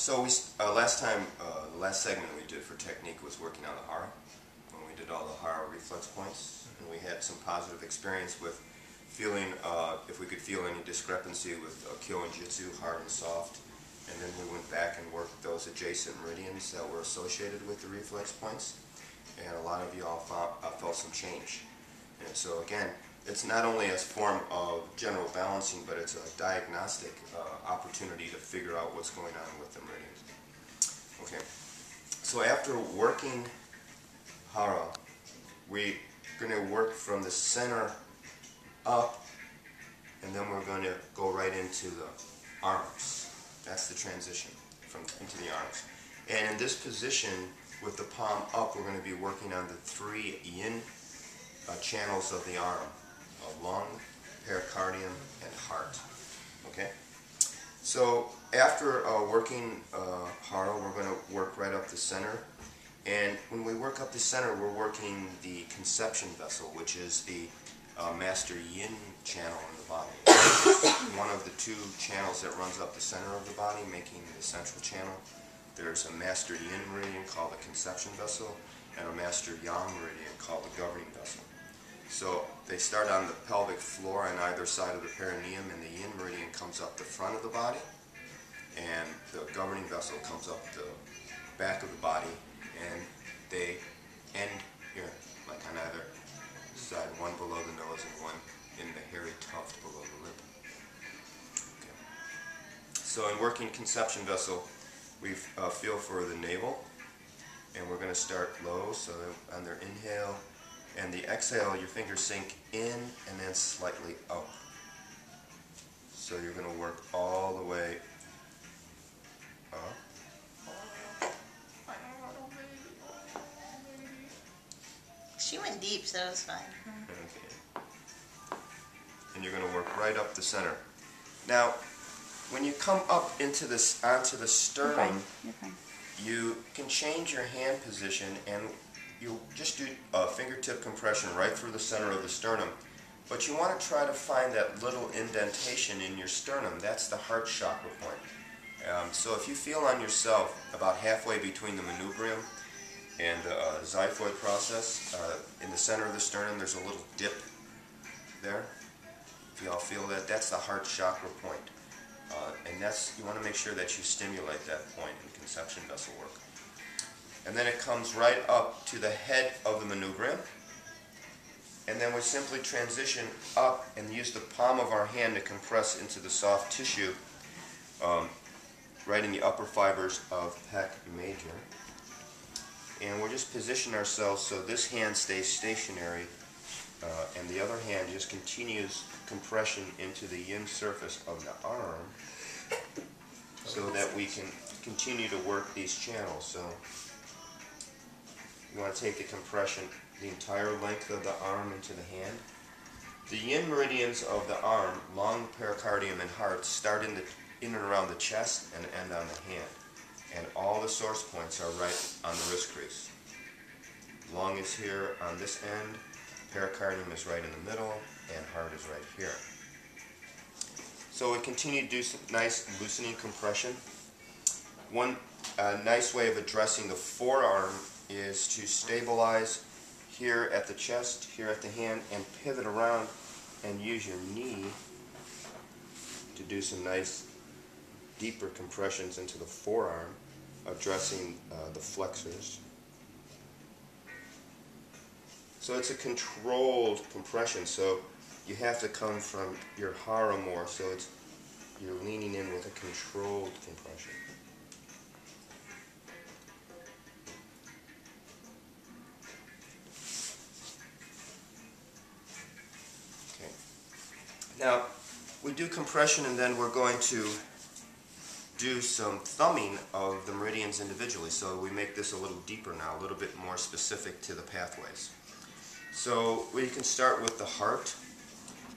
So we last time, the last segment we did for technique was working on the hara, when we did all the hara reflex points, and we had some positive experience with feeling if we could feel any discrepancy with kyo and jitsu, hard and soft, and then we went back and worked those adjacent meridians that were associated with the reflex points, and a lot of you all felt some change. And so again, it's not only a form of general balancing, but it's a diagnostic opportunity to figure out what's going on with the meridians. Okay, so after working hara, we're going to work from the center up, and then we're going to go right into the arms. That's the transition into the arms. And in this position, with the palm up, we're going to be working on the 3 yin channels of the arm. Lung, pericardium, and heart. Okay? So after working hara, we're going to work right up the center. And when we work up the center, we're working the conception vessel, which is the master yin channel in the body. It's one of the 2 channels that runs up the center of the body, making the central channel. There's a master yin meridian called the conception vessel, and a master yang meridian called the governing vessel. So they start on the pelvic floor on either side of the perineum, and the yin meridian comes up the front of the body, and the governing vessel comes up the back of the body, and they end here, like on either side, one below the nose and one in the hairy tuft below the lip. Okay. So in working conception vessel, we feel for the navel, and we're going to start low, so on their inhale, and the exhale, your fingers sink in and then slightly up. So you're going to work all the way up. She went deep, so it was fine. Okay. And you're going to work right up the center. Now, when you come up into this onto the sternum, You're fine. You can change your hand position, and you just do a fingertip compression right through the center of the sternum. But you want to try to find that little indentation in your sternum. That's the heart chakra point. So if you feel on yourself about halfway between the manubrium and the xiphoid process, in the center of the sternum, there's a little dip there. If you all feel that, that's the heart chakra point. And you want to make sure that you stimulate that point in conception vessel work. And then it comes right up to the head of the manubrium. And then we simply transition up and use the palm of our hand to compress into the soft tissue right in the upper fibers of pec major. And we'll just position ourselves so this hand stays stationary and the other hand just continues compression into the yin surface of the arm so that we can continue to work these channels. So you want to take the compression the entire length of the arm into the hand. The yin meridians of the arm, lung, pericardium, and heart, start in and around the chest and end on the hand. And all the source points are right on the wrist crease. Lung is here on this end, pericardium is right in the middle, and heart is right here. So we continue to do some nice loosening compression. One nice way of addressing the forearm is to stabilize here at the chest, here at the hand, and pivot around and use your knee to do some nice deeper compressions into the forearm, addressing the flexors. So it's a controlled compression, so you have to come from your hara more, so you're leaning in with a controlled compression. Okay. Now, we do compression, and then we're going to do some thumbing of the meridians individually. So we make this a little deeper now, a little bit more specific to the pathways. So we can start with the heart.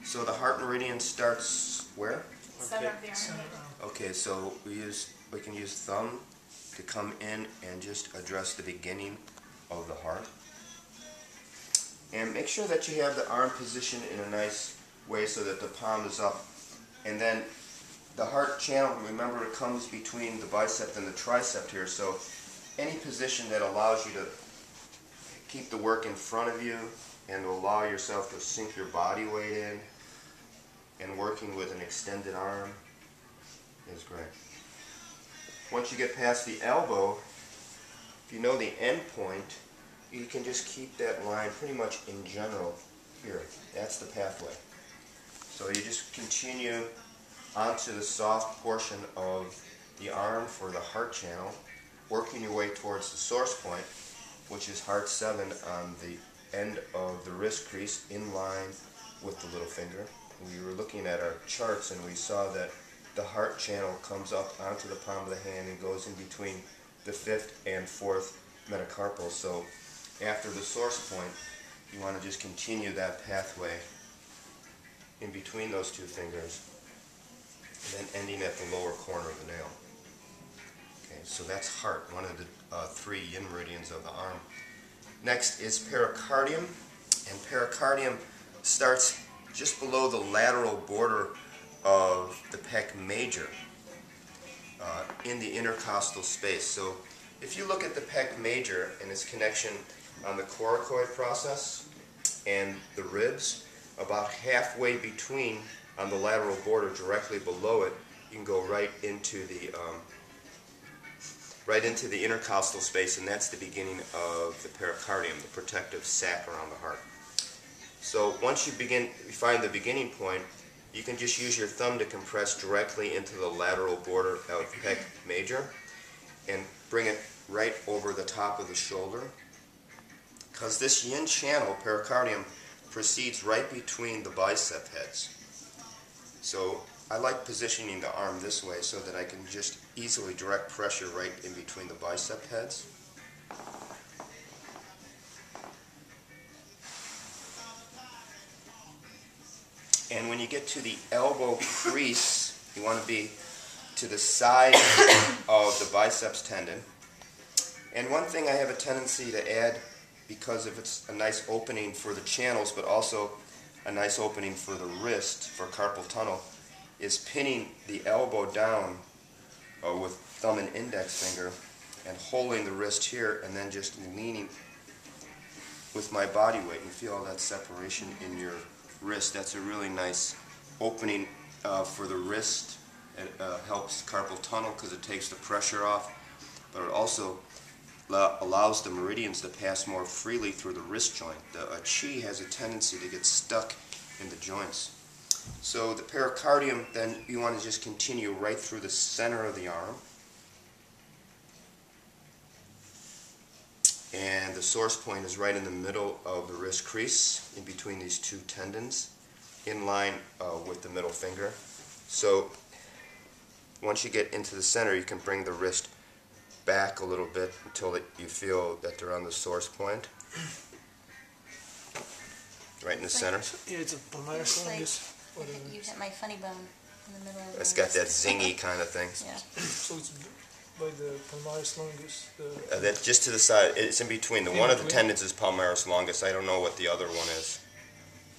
So the heart meridian starts where? Center of the arm. Okay, so we can use thumb to come in and just address the beginning of the heart. And make sure that you have the arm positioned in a nice way so that the palm is up. And then the heart channel, remember, it comes between the bicep and the tricep here, so any position that allows you to keep the work in front of you and to allow yourself to sink your body weight in and working with an extended arm is great. Once you get past the elbow, if you know the end point, you can just keep that line pretty much in general here. That's the pathway. So you just continue onto the soft portion of the arm for the heart channel, working your way towards the source point, which is heart 7 on the end of the wrist crease in line with the little finger. We were looking at our charts and we saw that the heart channel comes up onto the palm of the hand and goes in between the 5th and 4th metacarpals. So after the source point, you want to just continue that pathway in between those two fingers and then ending at the lower corner of the nail. Okay, so that's heart, one of the 3 yin meridians of the arm. Next is pericardium, and pericardium starts just below the lateral border of the pec major in the intercostal space. So if you look at the pec major and its connection on the coracoid process and the ribs, about halfway between on the lateral border directly below it, you can go right into the intercostal space, and that's the beginning of the pericardium, the protective sac around the heart. So once you find the beginning point, you can just use your thumb to compress directly into the lateral border of pec major and bring it right over the top of the shoulder. Because this yin channel, pericardium, proceeds right between the bicep heads. So I like positioning the arm this way so that I can just easily direct pressure right in between the bicep heads. And when you get to the elbow crease, you want to be to the side of the biceps tendon. And one thing I have a tendency to add, because of it's a nice opening for the channels, but also a nice opening for the wrist, for carpal tunnel, is pinning the elbow down with thumb and index finger and holding the wrist here and then just leaning with my body weight. You feel all that separation in your wrist. That's a really nice opening for the wrist. It helps carpal tunnel because it takes the pressure off, but it also allows the meridians to pass more freely through the wrist joint. The chi has a tendency to get stuck in the joints. So the pericardium, then you want to just continue right through the center of the arm. And the source point is right in the middle of the wrist crease, in between these 2 tendons, in line with the middle finger. So once you get into the center, you can bring the wrist back a little bit until you feel that they're on the source point. Right in the center. Yeah, it's a palmaris longus. You hit my funny bone in the middle of the It's got that zingy kind of thing. Yeah. So it's by the palmaris longus. That's just to the side. It's in between. One of the tendons is palmaris longus. I don't know what the other one is.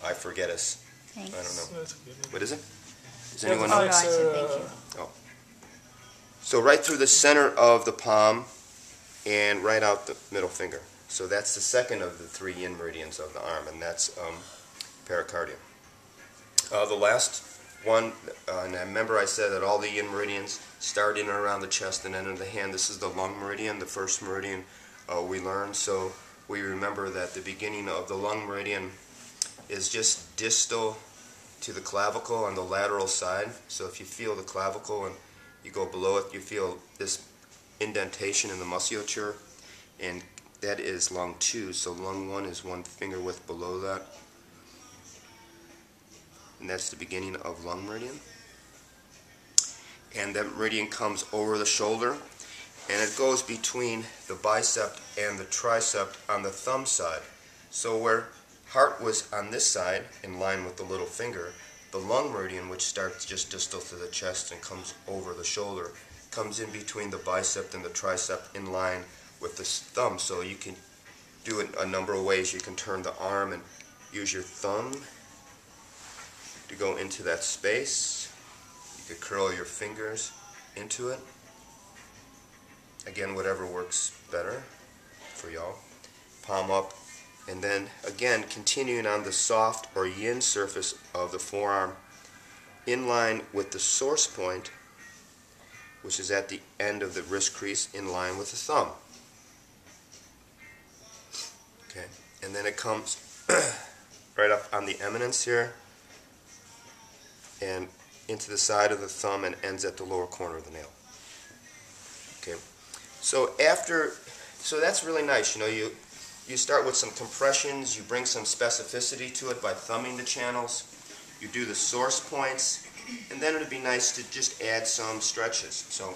I forget us. Thanks. I don't know. That's okay. What is it? Does Yeah, anyone the know? I said thank you. Oh. So right through the center of the palm and right out the middle finger. So that's the second of the 3 yin meridians of the arm, and that's pericardium. The last one, and I remember I said that all the yin meridians start in and around the chest and enter the hand. This is the lung meridian, the first meridian we learned. So we remember that the beginning of the lung meridian is just distal to the clavicle on the lateral side. So if you feel the clavicle and you go below it, you feel this indentation in the musculature, and that is lung 2. So lung 1 is 1 finger width below that. And that's the beginning of lung meridian. And that meridian comes over the shoulder, and it goes between the bicep and the tricep on the thumb side. So where heart was on this side, in line with the little finger, the lung meridian, which starts just distal to the chest and comes over the shoulder, comes in between the bicep and the tricep in line with the thumb. So you can do it a number of ways. You can turn the arm and use your thumb to go into that space. You You curl your fingers into it. Again, whatever works better for y'all. Palm up, and then again continuing on the soft or yin surface of the forearm in line with the source point, which is at the end of the wrist crease in line with the thumb. Okay, and then it comes right up on the eminence here and into the side of the thumb and ends at the lower corner of the nail. Okay, so that's really nice. You know, you start with some compressions, you bring some specificity to it by thumbing the channels, you do the source points, and then it would be nice to just add some stretches. So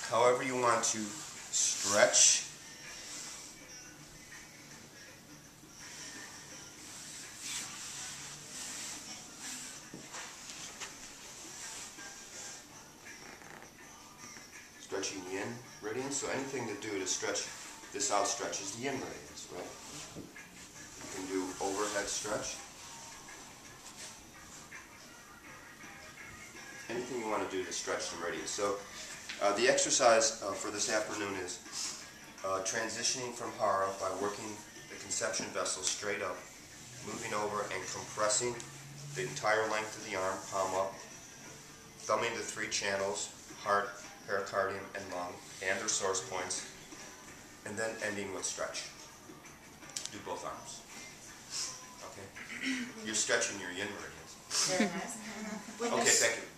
however you want to stretch. Stretching yin meridian, so anything to do to stretch this out stretches the yin meridians, right? You can do overhead stretch. Anything you want to do to stretch the meridians. So the exercise for this afternoon is transitioning from hara by working the conception vessel straight up, moving over and compressing the entire length of the arm, palm up, thumbing the three channels, heart, pericardium, and lung, and their source points, and then ending with stretch. Do both arms. Okay? You're stretching your yin meridians. Very nice. Okay, thank you.